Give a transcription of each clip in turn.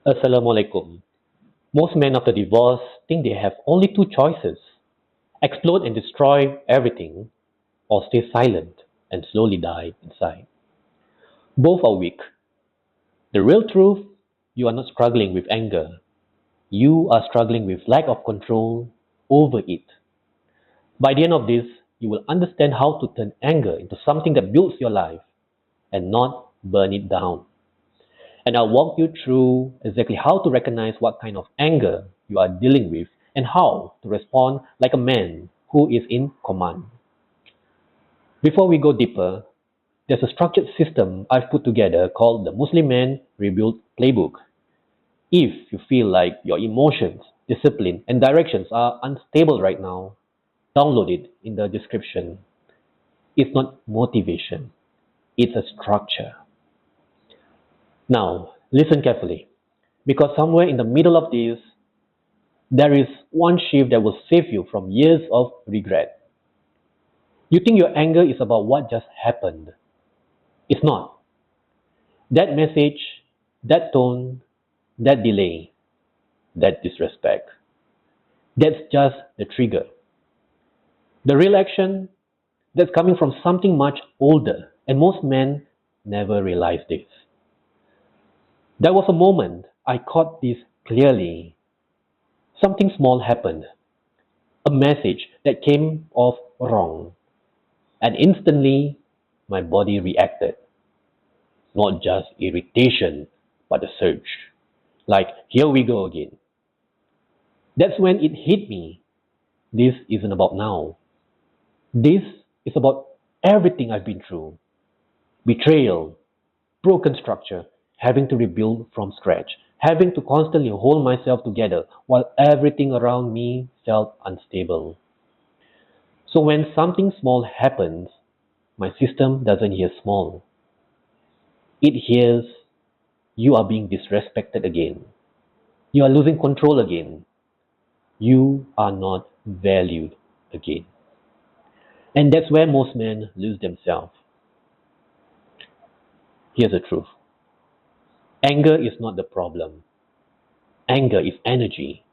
Assalamualaikum. Most men after divorce think they have only two choices: explode and destroy everything, or stay silent and slowly die inside. Both are weak. The real truth: you are not struggling with anger. You are struggling with lack of control over it. By the end of this, you will understand how to turn anger into something that builds your life and not burn it down. And I'll walk you through exactly how to recognize what kind of anger you are dealing with and how to respond like a man who is in command. Before we go deeper, there's a structured system I've put together called the Muslim Man Rebuild Playbook. If you feel like your emotions, discipline, and directions are unstable right now, download it in the description. It's not motivation, it's a structure. Now, listen carefully, because somewhere in the middle of this, there is one shift that will save you from years of regret. You think your anger is about what just happened. It's not. That message, that tone, that delay, that disrespect, that's just the trigger. The real action, that's coming from something much older, and most men never realize this. There was a moment I caught this clearly. Something small happened, a message that came off wrong, and instantly my body reacted. Not just irritation, but a surge. Like, here we go again. That's when it hit me. This isn't about now. This is about everything I've been through: betrayal, broken structure, having to rebuild from scratch, having to constantly hold myself together while everything around me felt unstable. So when something small happens, my system doesn't hear small. It hears you are being disrespected again. You are losing control again. You are not valued again. And that's where most men lose themselves. Here's the truth: anger is not the problem, anger is energy,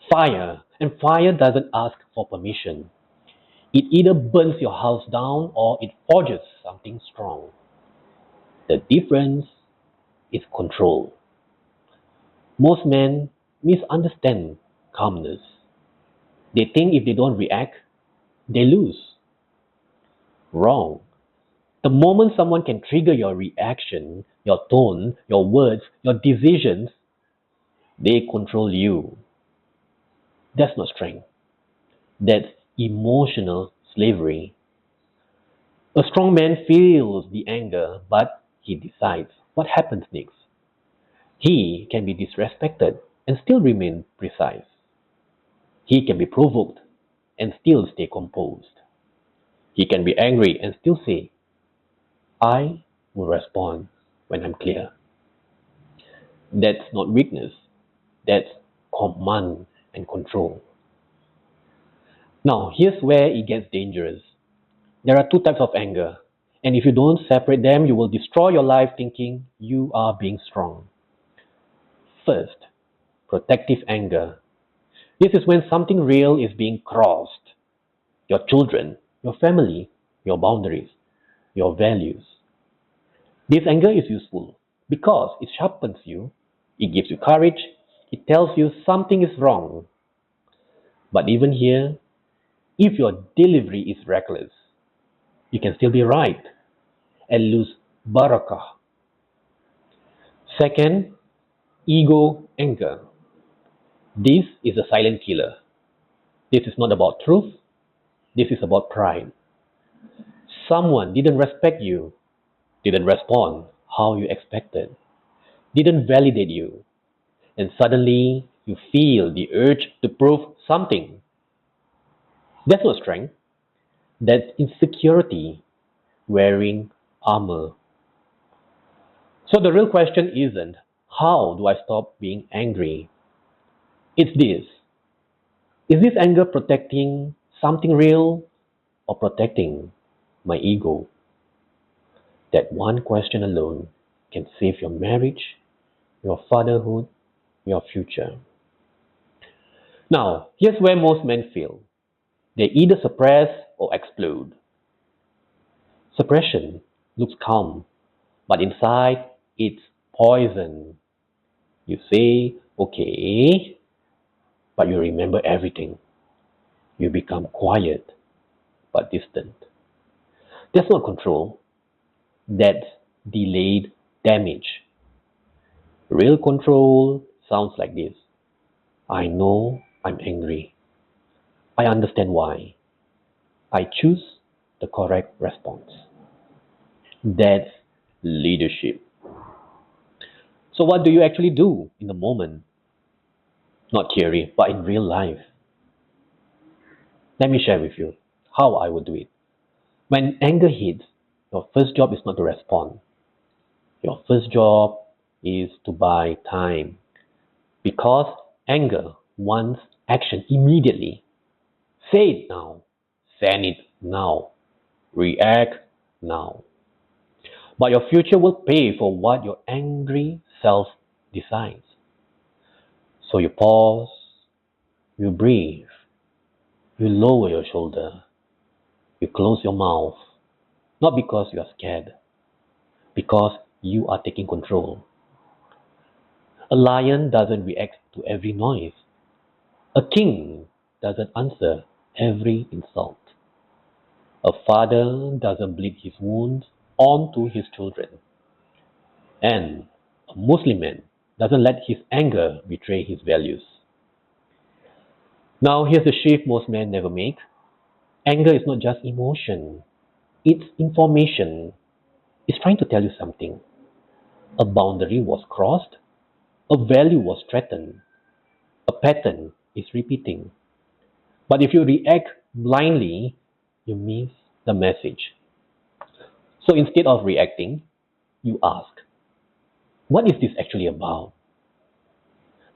fire, and fire doesn't ask for permission. It either burns your house down or it forges something strong. The difference is control. Most men misunderstand calmness. They think if they don't react, they lose. Wrong. The moment someone can trigger your reaction, your tone, your words, your decisions, they control you. That's not strength. That's emotional slavery. A strong man feels the anger, but he decides what happens next. He can be disrespected and still remain precise. He can be provoked and still stay composed. He can be angry and still say, I will respond when I'm clear. That's not weakness, that's command and control. Now, here's where it gets dangerous. There are two types of anger, and if you don't separate them, you will destroy your life thinking you are being strong. First, protective anger. This is when something real is being crossed: your children, your family, your boundaries, your values. This anger is useful because it sharpens you, it gives you courage, it tells you something is wrong. But even here, if your delivery is reckless, you can still be right and lose barakah. Second, ego anger. This is a silent killer. This is not about truth, this is about pride. Someone didn't respect you, didn't respond how you expected, didn't validate you, and suddenly you feel the urge to prove something. That's not strength, that's insecurity wearing armor. So the real question isn't, how do I stop being angry? It's this: is this anger protecting something real or protecting my ego? That one question alone can save your marriage, your fatherhood, your future. Now, here's where most men fail. They either suppress or explode. Suppression looks calm, but inside it's poison. You say, okay, but you remember everything. You become quiet but distant. That's not control, that's delayed damage. Real control sounds like this: I know I'm angry. I understand why. I choose the correct response. That's leadership. So, what do you actually do in the moment? Not theory, but in real life. Let me share with you how I would do it. When anger hits, your first job is not to respond. Your first job is to buy time. Because anger wants action immediately. Say it now. Send it now. React now. But your future will pay for what your angry self decides. So you pause, you breathe, you lower your shoulder, you close your mouth. Not because you are scared, because you are taking control. A lion doesn't react to every noise. A king doesn't answer every insult. A father doesn't bleed his wounds onto his children. And a Muslim man doesn't let his anger betray his values. Now, here's the shift most men never make. Anger is not just emotion, it's information. It's trying to tell you something. A boundary was crossed, a value was threatened, a pattern is repeating. But if you react blindly, you miss the message. So instead of reacting, you ask, what is this actually about?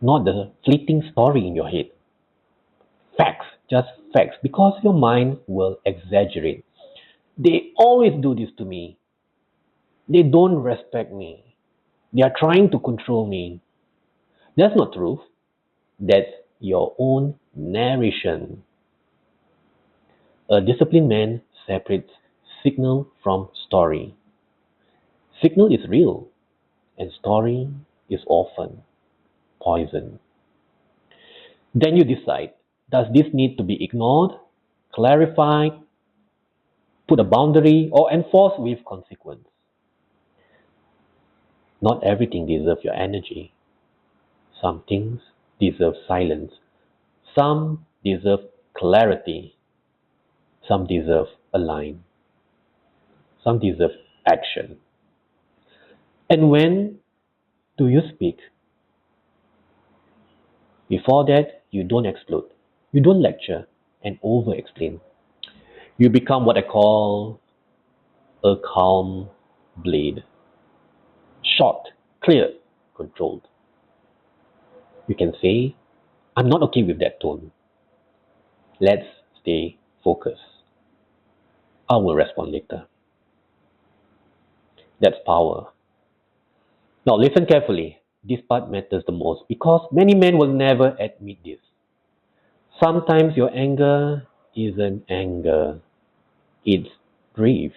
Not the fleeting story in your head. Facts, just facts, because your mind will exaggerate. They always do this to me. They don't respect me. They are trying to control me. That's not truth. That's your own narration. A disciplined man separates signal from story. Signal is real, and story is often poison. Then you decide, does this need to be ignored, clarified, put a boundary, or enforced with consequence? Not everything deserves your energy. Some things deserve silence. Some deserve clarity. Some deserve a line. Some deserve action. And when do you speak? Before that, you don't explode. You don't lecture and over explain. You become what I call a calm blade. Short, clear, controlled. You can say, I'm not okay with that tone. Let's stay focused. I will respond later. That's power. Now listen carefully. This part matters the most because many men will never admit this. Sometimes your anger isn't anger, it's grief.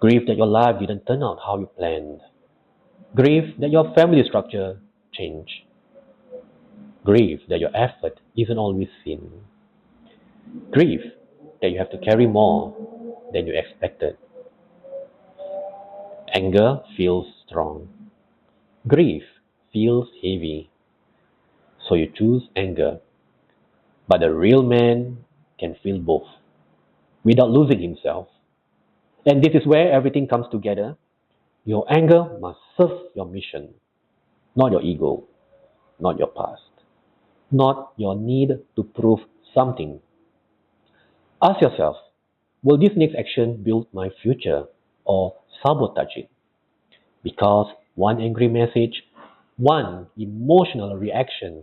Grief that your life didn't turn out how you planned. Grief that your family structure changed. Grief that your effort isn't always seen. Grief that you have to carry more than you expected. Anger feels strong. Grief feels heavy. So you choose anger. But a real man can feel both without losing himself. And this is where everything comes together. Your anger must serve your mission, not your ego, not your past, not your need to prove something. Ask yourself, will this next action build my future or sabotage it? Because one angry message, one emotional reaction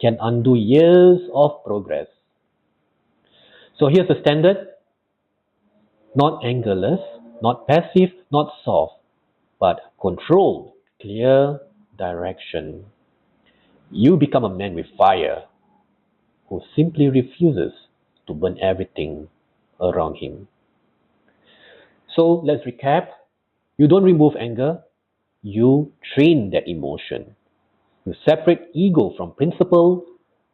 can undo years of progress. So here's the standard: not angerless, not passive, not soft, but controlled, clear direction. You become a man with fire who simply refuses to burn everything around him. So let's recap. You don't remove anger, you train that emotion. You separate ego from principle.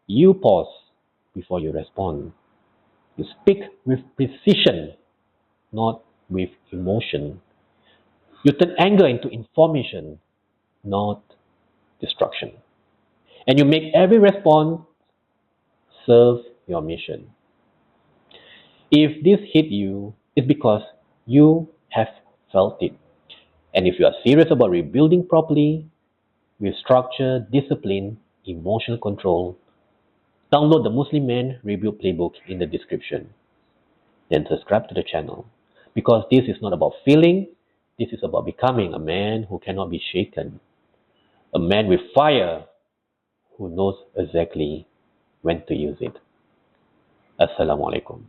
You pause before you respond. You speak with precision, not with emotion. You turn anger into information, not destruction. And you make every response serve your mission. If this hit you, it's because you have felt it. And if you are serious about rebuilding properly, with structure, discipline, emotional control, download the Muslim Man Rebuild Playbook in the description. Then subscribe to the channel. Because this is not about feeling, this is about becoming a man who cannot be shaken. A man with fire who knows exactly when to use it. Assalamu alaikum.